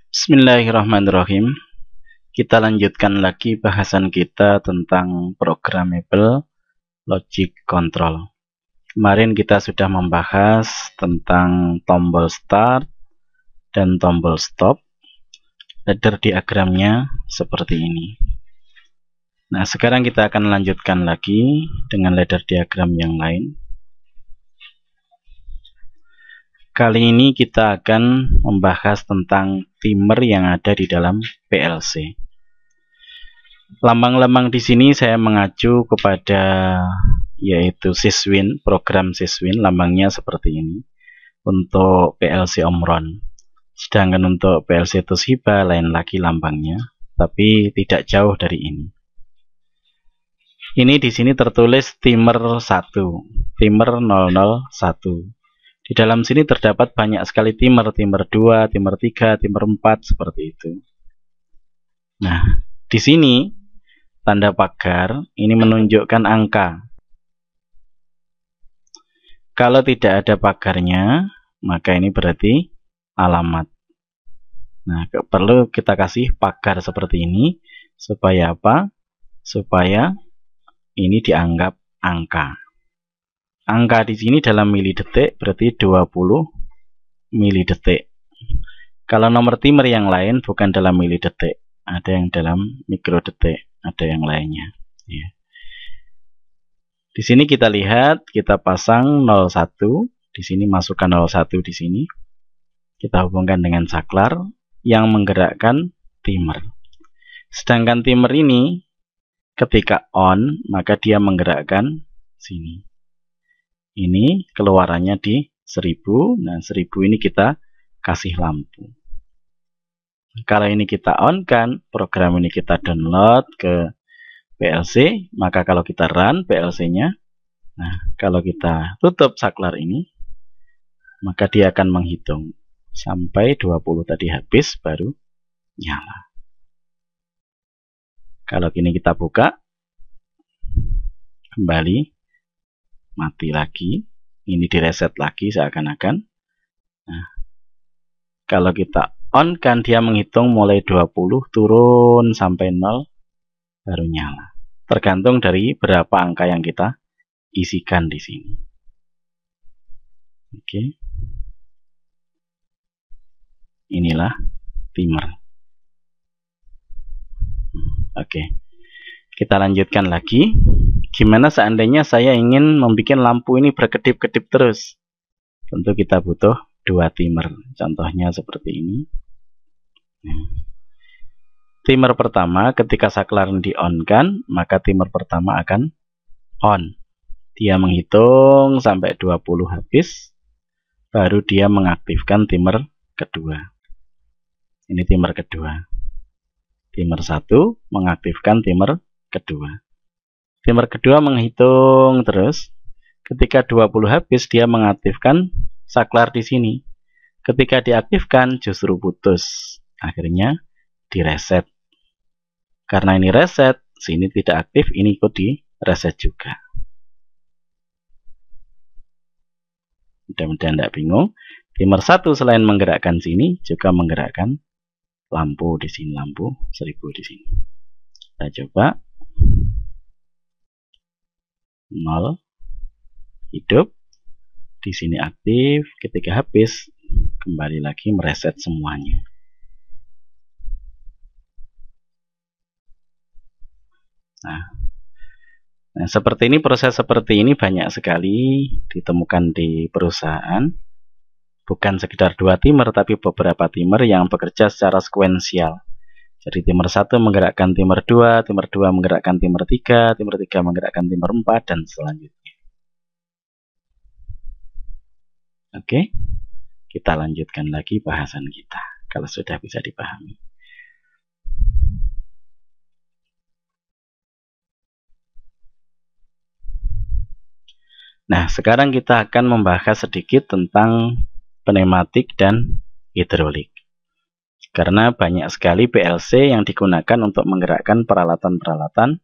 Bismillahirrahmanirrahim. Kita lanjutkan lagi bahasan kita tentang programmable logic control. Kemarin kita sudah membahas tentang tombol start dan tombol stop. Ladder diagramnya seperti ini. Nah, sekarang kita akan lanjutkan lagi dengan ladder diagram yang lain. Kali ini kita akan membahas tentang timer yang ada di dalam PLC. Lambang-lambang di sini saya mengacu kepada yaitu Syswin, program Syswin, lambangnya seperti ini untuk PLC Omron. Sedangkan untuk PLC Toshiba lain lagi lambangnya, tapi tidak jauh dari ini. Ini di sini tertulis timer 1, timer 001. Di dalam sini terdapat banyak sekali timer 2, timer 3, timer 4, seperti itu. Nah, di sini tanda pagar ini menunjukkan angka. Kalau tidak ada pagarnya, maka ini berarti alamat. Nah, perlu kita kasih pagar seperti ini supaya apa? Supaya ini dianggap angka. Angka di sini dalam milidetik berarti 20 milidetik. Kalau nomor timer yang lain bukan dalam milidetik, ada yang dalam mikrodetik, ada yang lainnya. Ya. Di sini kita lihat, kita pasang 01, di sini masukkan 01 di sini. Kita hubungkan dengan saklar yang menggerakkan timer. Sedangkan timer ini ketika on, maka dia menggerakkan sini. Ini keluarannya di 1000. Nah, 1000 ini kita kasih lampu. Kalau ini kita on kan, program ini kita download ke PLC, maka kalau kita run PLC-nya, nah kalau kita tutup saklar ini, maka dia akan menghitung sampai 20 tadi habis baru nyala. Kalau ini kita buka, kembali mati lagi, ini direset lagi seakan-akan. Nah, kalau kita on kan dia menghitung mulai 20 turun sampai 0 baru nyala. Tergantung dari berapa angka yang kita isikan di sini. Oke. Inilah timer. Oke. Kita lanjutkan lagi. Gimana seandainya saya ingin membuat lampu ini berkedip-kedip terus? Tentu kita butuh 2 timer. Contohnya seperti ini. Timer pertama ketika saklar di-on-kan, maka timer pertama akan on. Dia menghitung sampai 20 habis, baru dia mengaktifkan timer kedua. Ini timer kedua. Timer 1 mengaktifkan timer kedua. Timer kedua menghitung terus. Ketika 20 habis, dia mengaktifkan saklar di sini. Ketika diaktifkan, justru putus. Akhirnya direset. Karena ini reset, sini tidak aktif, ini ikut di reset juga. Mudah-mudahan tidak bingung. Timer 1 selain menggerakkan sini, juga menggerakkan lampu di sini, lampu 1000 di sini. Kita coba. 0 hidup, di sini aktif, ketika habis kembali lagi mereset semuanya. Nah, seperti ini, proses seperti ini banyak sekali ditemukan di perusahaan. Bukan sekedar 2 timer, tapi beberapa timer yang bekerja secara sekuensial. Jadi timer 1 menggerakkan timer 2, timer 2 menggerakkan timer 3, timer 3 menggerakkan timer 4, dan selanjutnya. Oke, kita lanjutkan lagi bahasan kita, kalau sudah bisa dipahami. Nah, sekarang kita akan membahas sedikit tentang pneumatik dan hidrolik. Karena banyak sekali PLC yang digunakan untuk menggerakkan peralatan-peralatan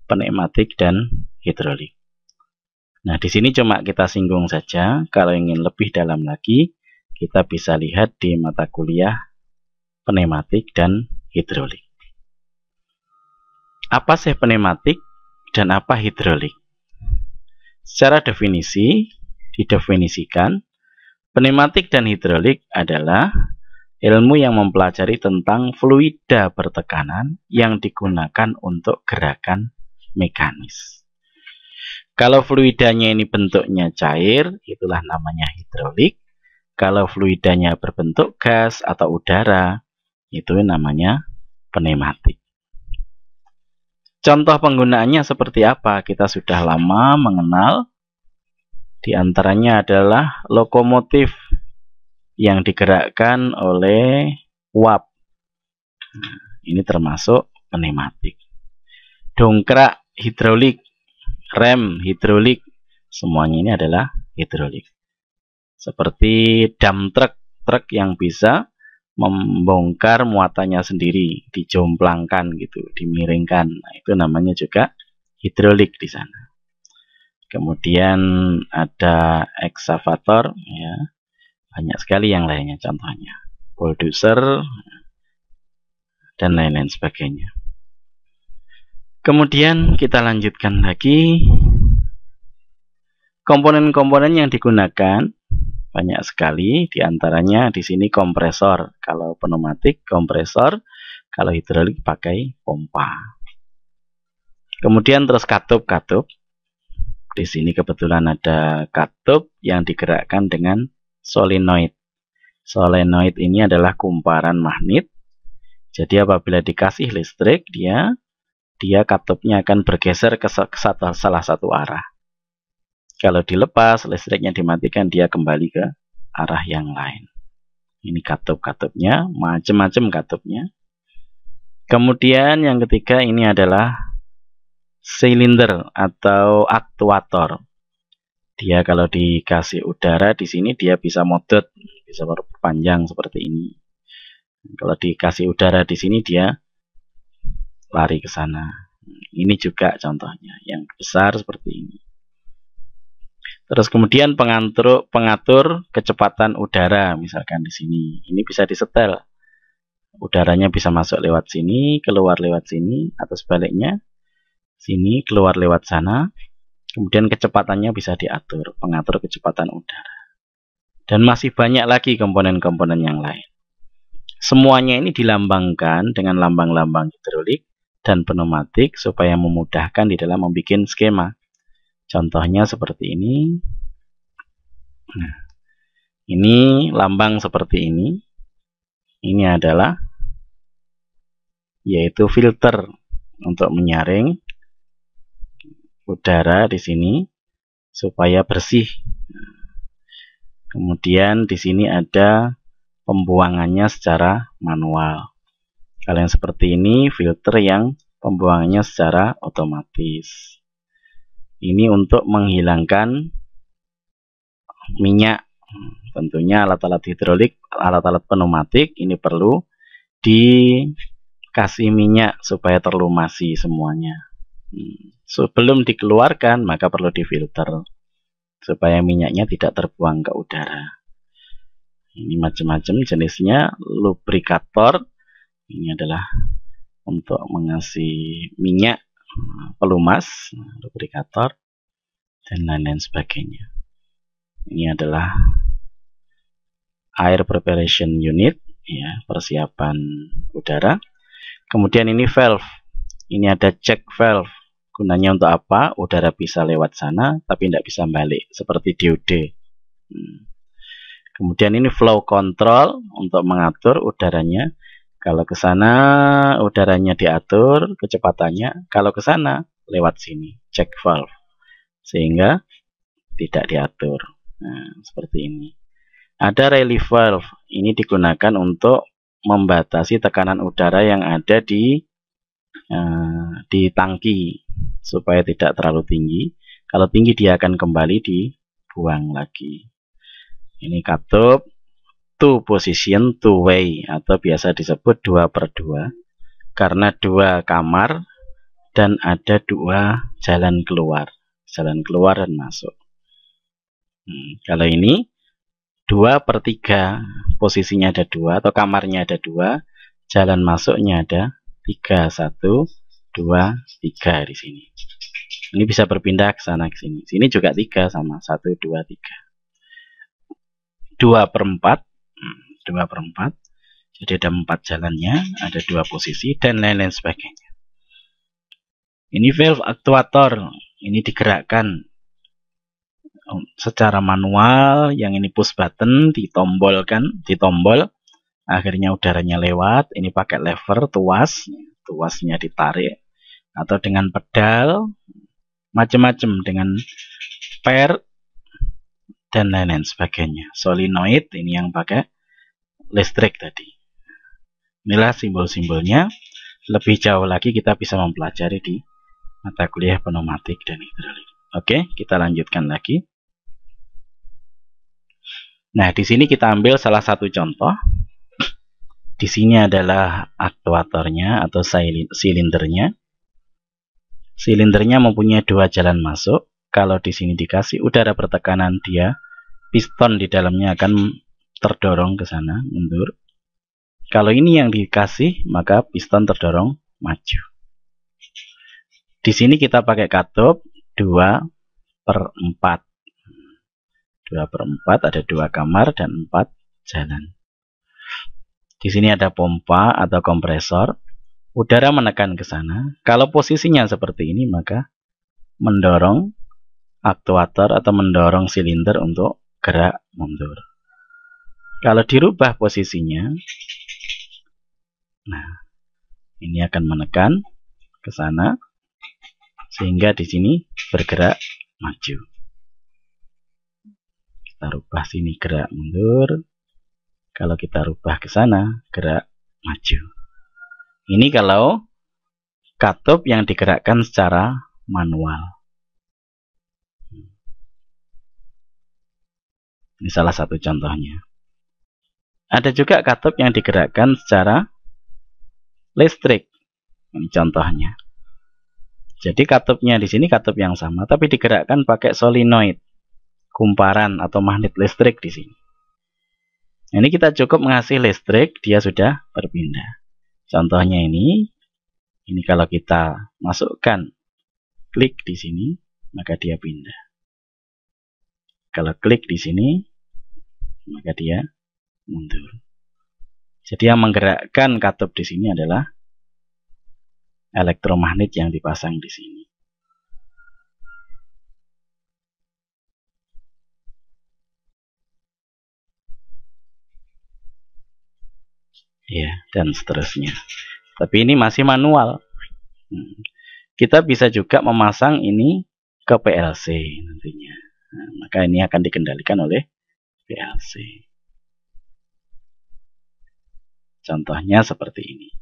pneumatik dan hidrolik. Nah, di sini cuma kita singgung saja. Kalau ingin lebih dalam lagi, kita bisa lihat di mata kuliah pneumatik dan hidrolik. Apa sih pneumatik dan apa hidrolik? Secara definisi, didefinisikan, pneumatik dan hidrolik adalah ilmu yang mempelajari tentang fluida bertekanan yang digunakan untuk gerakan mekanis. Kalau fluidanya ini bentuknya cair, itulah namanya hidrolik. Kalau fluidanya berbentuk gas atau udara, itu namanya pneumatik. Contoh penggunaannya seperti apa? Kita sudah lama mengenal. Di antaranya adalah lokomotif yang digerakkan oleh uap. Ini termasuk pneumatik. Dongkrak hidrolik, rem hidrolik, semuanya ini adalah hidrolik. Seperti dump truck, truk yang bisa membongkar muatannya sendiri, dijomplangkan gitu, dimiringkan. Nah, itu namanya juga hidrolik di sana. Kemudian ada ekskavator, ya, banyak sekali yang lainnya, contohnya bulldozer dan lain-lain sebagainya. Kemudian kita lanjutkan lagi. Komponen-komponen yang digunakan banyak sekali, diantaranya di sini kompresor. Kalau pneumatik kompresor, kalau hidrolik pakai pompa. Kemudian terus katup. Di sini kebetulan ada katup yang digerakkan dengan solenoid. Solenoid ini adalah kumparan magnet. Jadi apabila dikasih listrik, dia katupnya akan bergeser ke salah satu arah. Kalau dilepas, listriknya dimatikan, dia kembali ke arah yang lain. Ini katup-katupnya, macam-macam katupnya. Kemudian yang ketiga ini adalah silinder atau aktuator. Dia kalau dikasih udara di sini dia bisa modot, bisa berpanjang seperti ini. Kalau dikasih udara di sini dia lari ke sana. Ini juga contohnya yang besar seperti ini. Terus kemudian pengatur kecepatan udara, misalkan di sini. Ini bisa disetel. Udaranya bisa masuk lewat sini, keluar lewat sini, atau sebaliknya. Sini keluar lewat sana. Kemudian kecepatannya bisa diatur, pengatur kecepatan udara. Dan masih banyak lagi komponen-komponen yang lain. Semuanya ini dilambangkan dengan lambang-lambang hidrolik dan pneumatik supaya memudahkan di dalam membuat skema. Contohnya seperti ini. Nah, ini lambang seperti ini. Ini adalah yaitu filter untuk menyaring udara di sini supaya bersih. Kemudian di sini ada pembuangannya secara manual. Kalau yang seperti ini filter yang pembuangannya secara otomatis. Ini untuk menghilangkan minyak. Tentunya alat-alat hidrolik, alat-alat pneumatik ini perlu dikasih minyak supaya terlumasi semuanya. Sebelum dikeluarkan maka perlu difilter supaya minyaknya tidak terbuang ke udara. Ini macam-macam jenisnya. Lubrikator ini adalah untuk mengasih minyak, pelumas, lubrikator, dan lain-lain sebagainya. Ini adalah air preparation unit, ya, persiapan udara. Kemudian ini valve. Ini ada check valve. Gunanya untuk apa? Udara bisa lewat sana, tapi tidak bisa balik, seperti diode. Kemudian ini flow control untuk mengatur udaranya. Kalau ke sana udaranya diatur kecepatannya, kalau ke sana lewat sini, check valve, sehingga tidak diatur. Nah, seperti ini. Ada relief valve, ini digunakan untuk membatasi tekanan udara yang ada di tangki supaya tidak terlalu tinggi. Kalau tinggi dia akan kembali dibuang lagi. Ini katup two position two way atau biasa disebut 2/2 karena 2 kamar dan ada 2 jalan keluar dan masuk. Kalau ini 2/3, posisinya ada 2 atau kamarnya ada 2, jalan masuknya ada 3, 1, 2, 3 di sini. Ini bisa berpindah ke sana ke sini. Sini juga 3 sama 1, 2, 3. 2/4. 2/4. Jadi ada 4 jalannya, ada 2 posisi dan lain-lain sebagainya. Ini valve aktuator. Ini digerakkan secara manual. Yang ini push button, ditombolkan, ditombol. Akhirnya udaranya lewat. Ini pakai lever, tuasnya ditarik. Atau dengan pedal, macam-macam dengan per dan lain-lain sebagainya. Solenoid ini yang pakai listrik tadi. Inilah simbol-simbolnya. Lebih jauh lagi kita bisa mempelajari di mata kuliah pneumatik dan hidrolik. Oke, kita lanjutkan lagi. Nah, di sini kita ambil salah satu contoh. Di sini adalah aktuatornya atau silindernya. Silindernya mempunyai 2 jalan masuk. Kalau di sini dikasih udara pertekanan, dia piston di dalamnya akan terdorong ke sana, mundur. Kalau ini yang dikasih, maka piston terdorong maju. Di sini kita pakai katup 2/4. 2/4 ada 2 kamar dan 4 jalan. Di sini ada pompa atau kompresor. Udara menekan ke sana. Kalau posisinya seperti ini, maka mendorong aktuator atau mendorong silinder untuk gerak mundur. Kalau dirubah posisinya, nah, ini akan menekan ke sana sehingga di sini bergerak maju. Kita rubah sini gerak mundur. Kalau kita rubah ke sana gerak maju. Ini kalau katup yang digerakkan secara manual. Ini salah satu contohnya. Ada juga katup yang digerakkan secara listrik. Ini contohnya. Jadi katupnya di sini katup yang sama, tapi digerakkan pakai solenoid, kumparan atau magnet listrik di sini. Ini kita cukup mengasih listrik, dia sudah berpindah. Contohnya ini kalau kita masukkan klik di sini, maka dia pindah. Kalau klik di sini, maka dia mundur. Jadi yang menggerakkan katup di sini adalah elektromagnet yang dipasang di sini. Ya, dan seterusnya. Tapi ini masih manual. Kita bisa juga memasang ini ke PLC nantinya. Nah, maka ini akan dikendalikan oleh PLC. Contohnya seperti ini.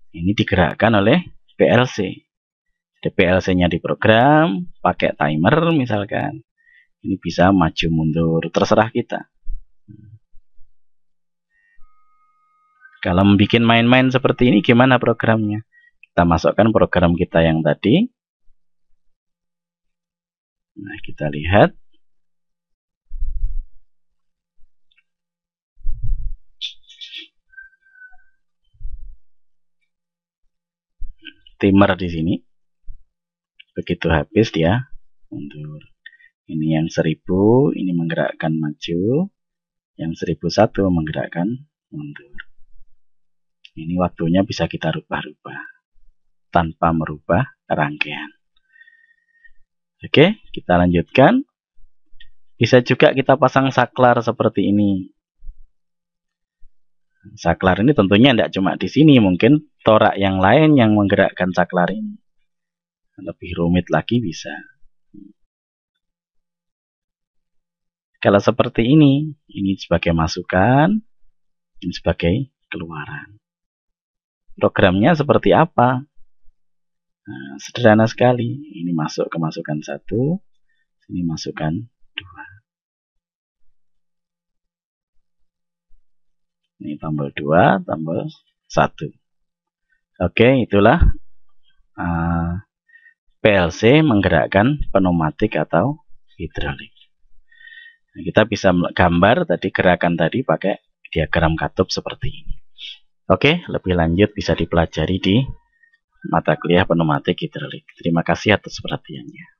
Ini digerakkan oleh PLC. Jadi PLC-nya diprogram, pakai timer misalkan. Ini bisa maju mundur, terserah kita. Kalau membuat main-main seperti ini, gimana programnya? Kita masukkan program kita yang tadi. Nah, kita lihat. Timer di sini. Begitu habis dia mundur. Ini yang 1000, ini menggerakkan maju. Yang 1001 menggerakkan mundur. Ini waktunya bisa kita rubah-rubah tanpa merubah rangkaian. Oke, kita lanjutkan. Bisa juga kita pasang saklar seperti ini. Saklar ini tentunya tidak cuma di sini, mungkin torak yang lain yang menggerakkan saklar ini. Lebih rumit lagi bisa. Kalau seperti ini sebagai masukan, ini sebagai keluaran. Programnya seperti apa? Nah, sederhana sekali. Ini masuk ke masukan 1, ini masukkan 2. Ini tombol 2, tombol 1. Oke, itulah PLC menggerakkan pneumatik atau hidrolik. Nah, kita bisa gambar tadi gerakan tadi pakai diagram katup seperti ini. Oke, lebih lanjut bisa dipelajari di mata kuliah pneumatik hidrolik. Terima kasih atas perhatiannya.